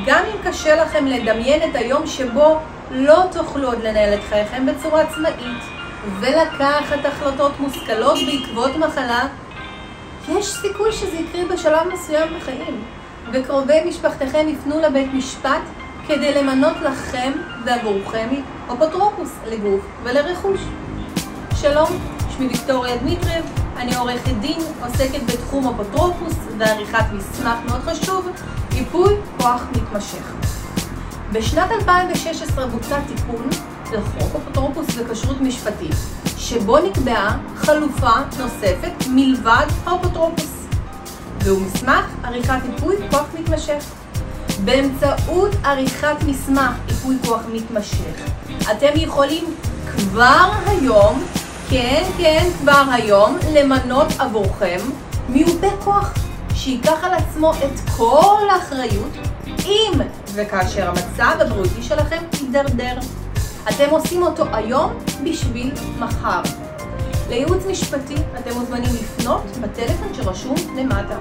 גם אם קשה לכם לדמיין את היום שבו לא תוכלו עוד לנהל את חייכם בצורה עצמאית ולקחת החלטות מושכלות בעקבות מחלה, יש סיכוי שזה יקרה בשלב מסוים בחיים, וקרובי משפחתכם יפנו לבית משפט כדי למנות לכם ועבורכם אפוטרופוס לגוף ולרכוש. שלום, שמי ויקטוריה דמיטריב, אני עורכת דין, עוסקת בתחום אפוטרופוס ועריכת מסמך מאוד חשוב, ייפוי כוח מתמשך. בשנת 2016 בוצע תיקון לחוק אפוטרופוס וכשרות משפטית, שבו נקבעה חלופה נוספת מלבד האפוטרופוס, והוא מסמך עריכת ייפוי כוח מתמשך. באמצעות עריכת מסמך ייפוי כוח מתמשך אתם יכולים כבר היום, כבר היום, למנות עבורכם מיופה כוח שיקח על עצמו את כל האחריות אם וכאשר המצב הבריאותי שלכם יידרדר. אתם עושים אותו היום בשביל מחר. לייעוץ משפטי אתם מוזמנים לפנות בטלפון שרשום למטה.